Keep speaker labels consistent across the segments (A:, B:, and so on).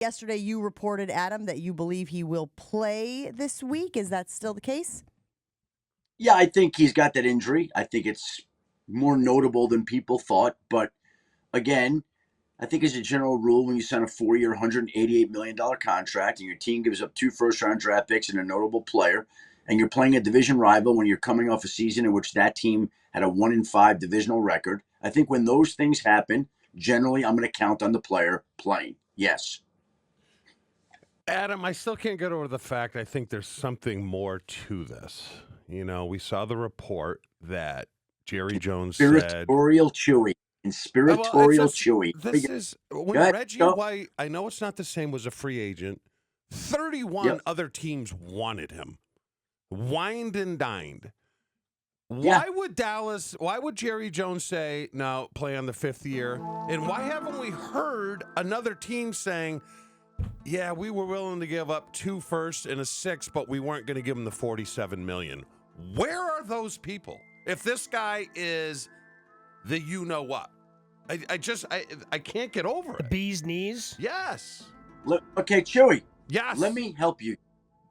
A: Yesterday, you reported, Adam, that you believe he will play this week. Is that still the case?
B: Yeah, I think he's got that injury. I think it's more notable than people thought. But again, I think as a general rule, when you sign a 4-year, $188 million contract and your team gives up 2 first-round draft picks and a notable player, and you're playing a division rival when you're coming off a season in which that team had a 1-5 divisional record, I think when those things happen, generally I'm going to count on the player playing. Yes.
C: Adam, I still can't get over the fact I think there's something more to this. You know, we saw the report that Jerry Jones said.
B: Conspiratorial Chewy. Conspiratorial Chewy.
C: This is when Reggie White, I know it's not the same, was a free agent. 31 other teams wanted him. Wined and dined. Why would Jerry Jones say, no, play on the 5th year? And why haven't we heard another team saying, yeah, we were willing to give up 2 firsts and a 6th, but we weren't going to give him the $47 million. Where are those people? If this guy is the you-know-what. I can't get over it.
D: The bee's knees?
C: Yes.
B: Look, okay, Chewy.
C: Yes.
B: Let me help you.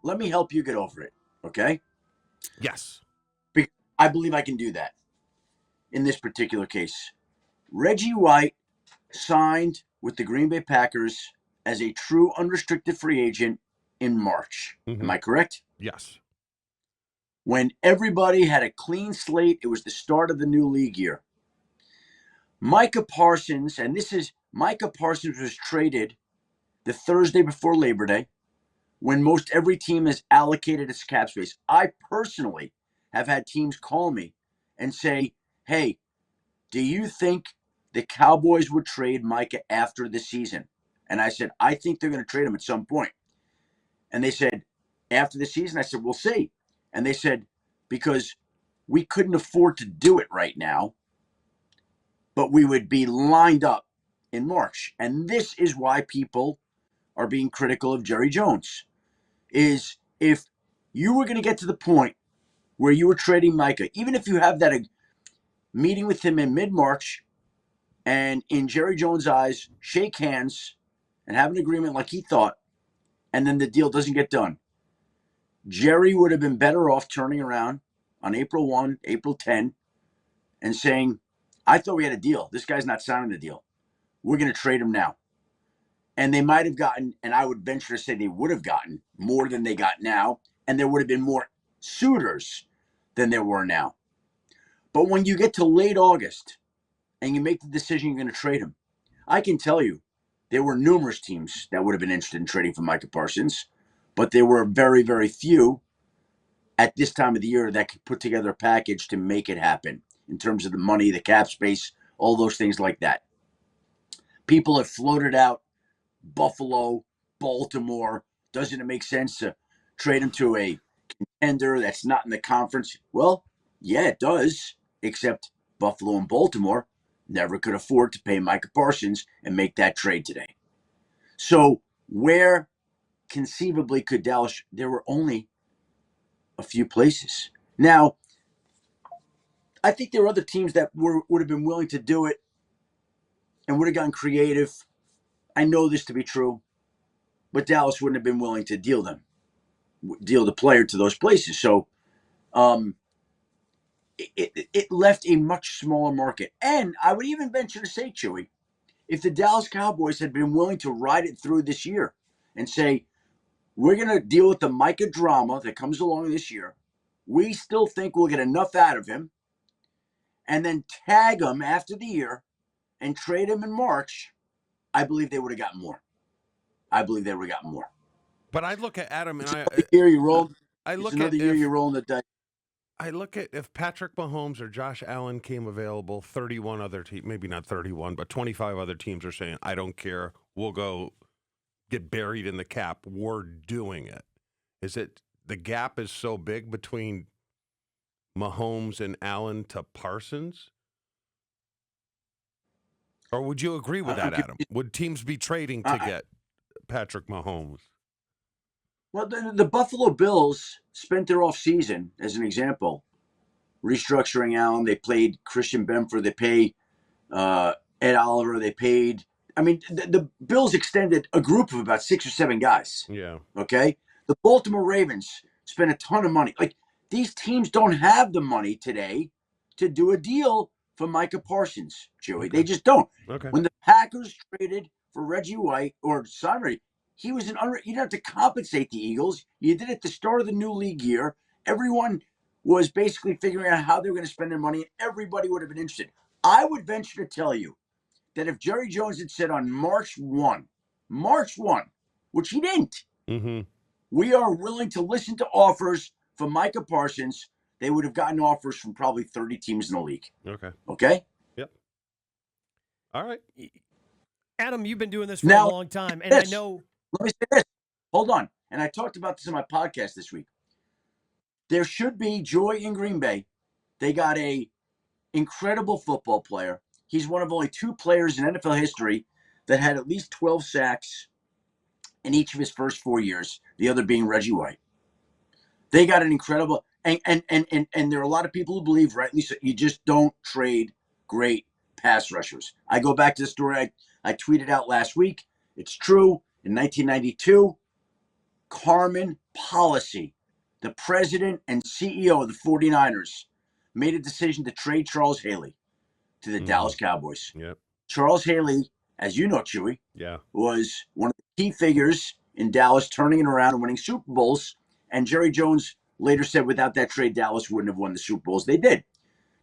B: Let me help you get over it, okay?
C: Yes.
B: Because I believe I can do that in this particular case. Reggie White signed with the Green Bay Packers as a true unrestricted free agent in March. Mm-hmm. Am I correct?
C: Yes.
B: When everybody had a clean slate, it was the start of the new league year. Micah Parsons, Micah Parsons was traded the Thursday before Labor Day when most every team has allocated its cap space. I personally have had teams call me and say, hey, do you think the Cowboys would trade Micah after the season? And I said, I think they're going to trade him at some point. And they said, after the season? I said, we'll see. And they said, because we couldn't afford to do it right now, but we would be lined up in March. And this is why people are being critical of Jerry Jones, is if you were going to get to the point where you were trading Micah, even if you have that meeting with him in mid-March and in Jerry Jones' eyes, shake hands and have an agreement like he thought, and then the deal doesn't get done, Jerry would have been better off turning around on April 1, April 10, and saying, I thought we had a deal. This guy's not signing the deal. We're going to trade him now. And they might have gotten, and I would venture to say they would have gotten more than they got now, and there would have been more suitors than there were now. But when you get to late August and you make the decision you're going to trade him, I can tell you there were numerous teams that would have been interested in trading for Micah Parsons, but there were very, very few at this time of the year that could put together a package to make it happen in terms of the money, the cap space, all those things like that. People have floated out Buffalo, Baltimore. Doesn't it make sense to trade him to a contender that's not in the conference? Well, yeah, it does, except Buffalo and Baltimore never could afford to pay Micah Parsons and make that trade today. So where conceivably could Dallas? There were only a few places. Now, I think there were other teams that would have been willing to do it and would have gotten creative. I know this to be true, but Dallas wouldn't have been willing to deal the player to those places. So it left a much smaller market. And I would even venture to say, Chewy, if the Dallas Cowboys had been willing to ride it through this year and say, we're going to deal with the Micah drama that comes along this year, we still think we'll get enough out of him, and then tag him after the year and trade him in March, I believe they would have gotten more.
C: But I look at Adam, and
B: another year you're rolling the dice.
C: I look at if Patrick Mahomes or Josh Allen came available, 31 other teams, maybe not 31, but 25 other teams are saying, I don't care. We'll go get buried in the cap. We're doing it. Is it the gap is so big between Mahomes and Allen to Parsons? Or would you agree with that, Adam? Would teams be trading to get Patrick Mahomes?
B: Well, the Buffalo Bills spent their offseason, as an example, restructuring Allen. They played Christian Benford. They paid Ed Oliver. They paid I mean, the Bills extended a group of about 6 or 7 guys.
C: Yeah.
B: Okay. The Baltimore Ravens spent a ton of money. Like, these teams don't have the money today to do a deal for Micah Parsons, Chewy.
C: Okay.
B: They just don't.
C: Okay.
B: When the Packers traded for Reggie White or Sonny, he was you didn't have to compensate the Eagles. You did it at the start of the new league year. Everyone was basically figuring out how they were going to spend their money, and everybody would have been interested. I would venture to tell you that if Jerry Jones had said on March 1, which he didn't, we are willing to listen to offers for Micah Parsons, they would have gotten offers from probably 30 teams in the league.
C: Okay.
B: Okay?
C: Yep. All right.
D: Adam, you've been doing this for a long time, and I know.
B: Let me say this. Hold on. And I talked about this in my podcast this week. There should be joy in Green Bay. They got a incredible football player. He's one of only 2 players in NFL history that had at least 12 sacks in each of his first 4 years, the other being Reggie White. They got an incredible and there are a lot of people who believe, rightly so, you just don't trade great pass rushers. I go back to the story I tweeted out last week. It's true. In 1992, Carmen Policy, the president and CEO of the 49ers, made a decision to trade Charles Haley to the Dallas Cowboys.
C: Yep.
B: Charles Haley, as you know, Chewy,
C: Yeah,
B: was one of the key figures in Dallas turning it around and winning Super Bowls. And Jerry Jones later said without that trade, Dallas wouldn't have won the Super Bowls. They did.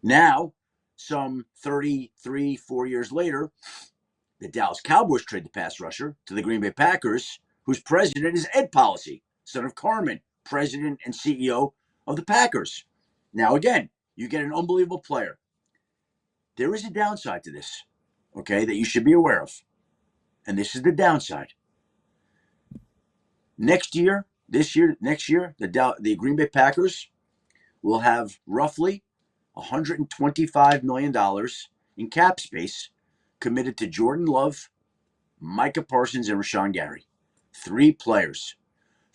B: Now, some 33, 4 years later, the Dallas Cowboys trade the pass rusher to the Green Bay Packers, whose president is Ed Policy, son of Carmen, president and CEO of the Packers. Now, again, you get an unbelievable player. There is a downside to this, okay, that you should be aware of. And this is the downside. Next year, the Green Bay Packers will have roughly $125 million in cap space committed to Jordan Love, Micah Parsons, and Rashawn Gary. 3 players.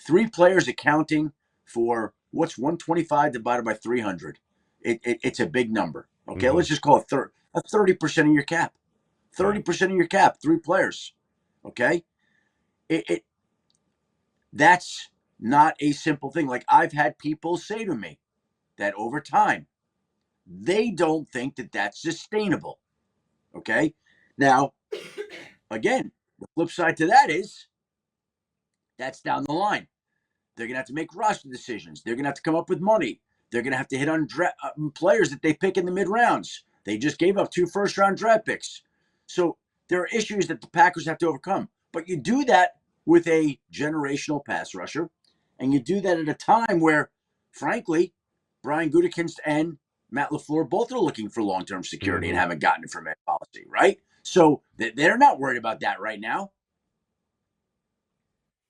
B: 3 players accounting for what's 125 divided by 300. It's a big number. Okay, let's just call it 30% of your cap. 30% of your cap, 3 players. Okay? That's not a simple thing. Like, I've had people say to me that over time, they don't think that that's sustainable. Okay? Now, again, the flip side to that is that's down the line. They're going to have to make roster decisions. They're going to have to come up with money. They're going to have to hit on players that they pick in the mid-rounds. They just gave up 2 first-round draft picks. So there are issues that the Packers have to overcome. But you do that with a generational pass rusher, and you do that at a time where, frankly, Brian Gutekunst and Matt LaFleur both are looking for long-term security and haven't gotten it from Ed Policy, right? So they're not worried about that right now.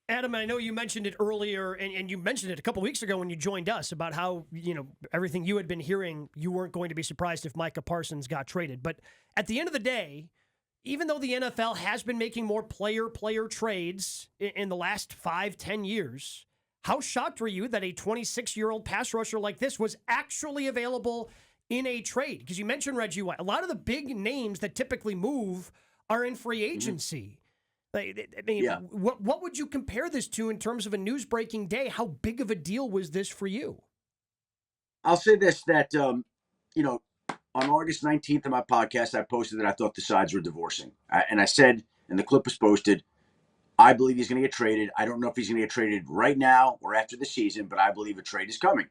D: Adam, I know you mentioned it earlier, and you mentioned it a couple weeks ago when you joined us about how, everything you had been hearing, you weren't going to be surprised if Micah Parsons got traded. But at the end of the day, even though the NFL has been making more player trades in the last 5-10 years, how shocked were you that a 26-year-old pass rusher like this was actually available in a trade? Because you mentioned Reggie White. A lot of the big names that typically move are in free agency. What would you compare this to in terms of a news-breaking day? How big of a deal was this for you?
B: I'll say this, that, on August 19th of my podcast, I posted that I thought the sides were divorcing. And I said, and the clip was posted, I believe he's going to get traded. I don't know if he's going to get traded right now or after the season, but I believe a trade is coming.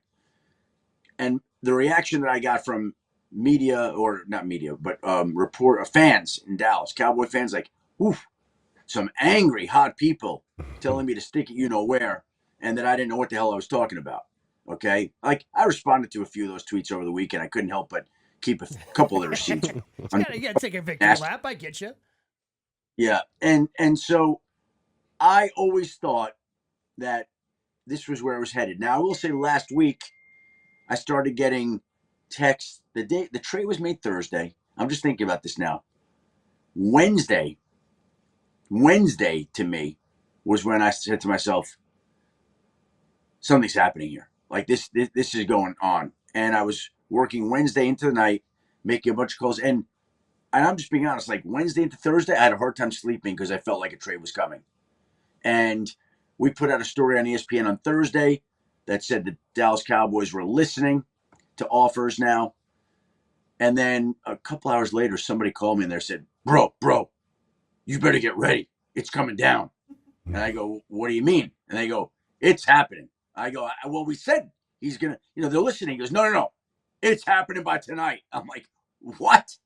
B: And the reaction that I got from media, or not media, but fans in Dallas, Cowboy fans, like, oof, some angry, hot people telling me to stick it where, and that I didn't know what the hell I was talking about. Okay? Like, I responded to a few of those tweets over the weekend. I couldn't help but keep a couple of the receipts.
D: You got to take a victory lap. I get you.
B: Yeah. And so I always thought that this was where it was headed. Now, I will say last week, I started getting texts. The trade was made Thursday. I'm just thinking about this now. Wednesday to me was when I said to myself, something's happening here. Like, this is going on. And I was working Wednesday into the night, making a bunch of calls. And I'm just being honest, like Wednesday into Thursday, I had a hard time sleeping because I felt like a trade was coming. And we put out a story on ESPN on Thursday that said the Dallas Cowboys were listening to offers now. And then a couple hours later, somebody called me and they said, bro, you better get ready. It's coming down. And I go, what do you mean? And they go, it's happening. I go, well, we said he's going to, they're listening. He goes, no. It's happening by tonight. I'm like, what?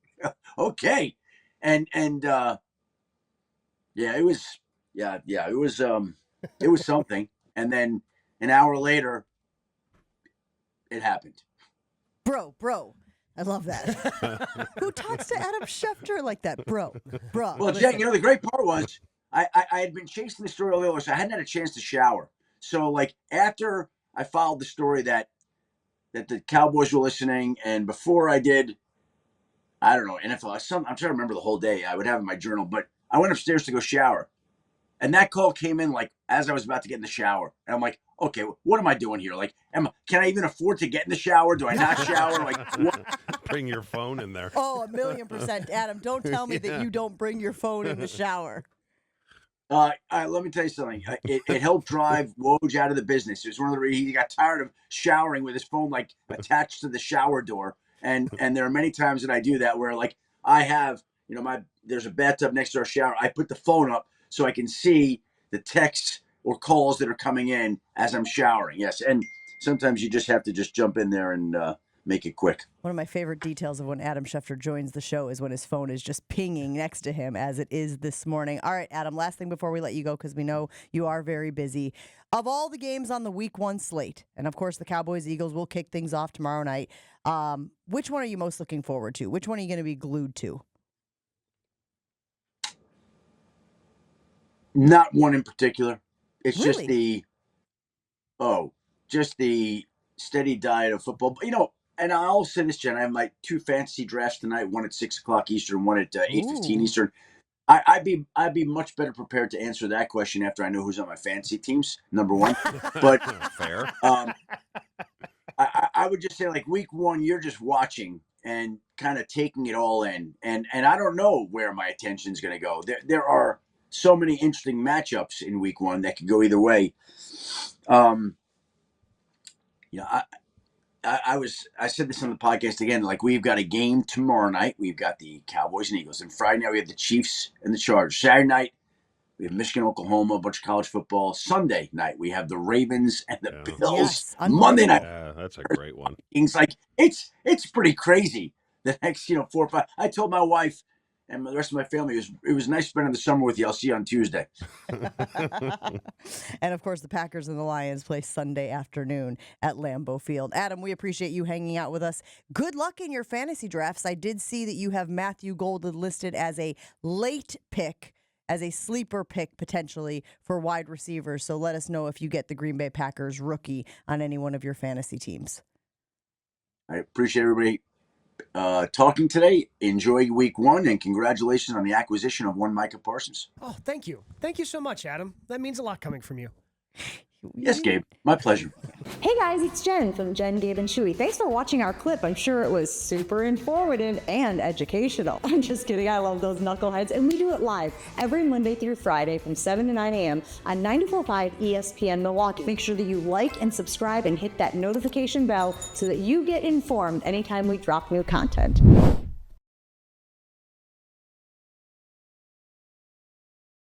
B: Okay. And it was something. And then an hour later, it happened.
A: Bro. I love that. Who talks to Adam Schefter like that? Bro.
B: Well, Jen, the great part was I had been chasing the story all the way, so I hadn't had a chance to shower. So, like, after I followed the story that the Cowboys were listening, and before I did, I don't know, NFL, I'm trying to remember the whole day. I would have in my journal, but I went upstairs to go shower. And that call came in, like, as I was about to get in the shower. And I'm like, okay, what am I doing here? Like, can I even afford to get in the shower? Do I not shower? Like, what?
C: Bring your phone in there.
A: Oh, 1,000,000%. Adam, don't tell me that you don't bring your phone in the shower.
B: Let me tell you something. It helped drive Woj out of the business. It was one of the reasons he got tired of showering with his phone, like, attached to the shower door. And there are many times that I do that where, like, I have, there's a bathtub next to our shower. I put the phone up so I can see the texts or calls that are coming in as I'm showering. Yes, and sometimes you just have to just jump in there and make it quick.
A: One of my favorite details of when Adam Schefter joins the show is when his phone is just pinging next to him, as it is this morning. All right, Adam, last thing before we let you go, because we know you are very busy. Of all the games on the Week 1 slate, and of course the Cowboys-Eagles will kick things off tomorrow night, which one are you most looking forward to? Which one are you going to be glued to?
B: Not one in particular. It's
A: really?
B: just the steady diet of football. But, and I'll say this, Jen, I have my 2 fantasy drafts tonight, one at 6 o'clock Eastern, one at 8:15 Eastern. I'd be much better prepared to answer that question after I know who's on my fantasy teams, number one. But
C: fair.
B: I would just say, like, Week 1, you're just watching and kind of taking it all in. And I don't know where my attention's going to go. There are so many interesting matchups in Week 1 that could go either way. I said this on the podcast again, like, we've got a game tomorrow night. We've got the Cowboys and Eagles. And Friday night we have the Chiefs and the Chargers. Saturday night we have Michigan, Oklahoma, a bunch of college football. Sunday night we have the Ravens and the Bills.
A: Yes,
B: Monday night.
C: Yeah, that's a great one.
B: It's like, it's pretty crazy. The next, 4 or 5. I told my wife and the rest of my family, it was nice spending the summer with you. I'll see you on Tuesday.
A: And, of course, the Packers and the Lions play Sunday afternoon at Lambeau Field. Adam, we appreciate you hanging out with us. Good luck in your fantasy drafts. I did see that you have Matthew Golden listed as a late pick, as a sleeper pick potentially for wide receivers. So let us know if you get the Green Bay Packers rookie on any one of your fantasy teams.
B: I appreciate everybody talking today. Enjoy Week 1, and congratulations on the acquisition of one Micah Parsons.
D: Oh, thank you. Thank you so much, Adam. That means a lot coming from you.
B: Yes, Gabe. My pleasure.
E: Hey guys, it's Jen from Jen, Gabe, and Chewy. Thanks for watching our clip. I'm sure it was super informative and educational. I'm just kidding. I love those knuckleheads. And we do it live every Monday through Friday from 7 to 9 a.m. on 94.5 ESPN Milwaukee. Make sure that you like and subscribe and hit that notification bell so that you get informed anytime we drop new content.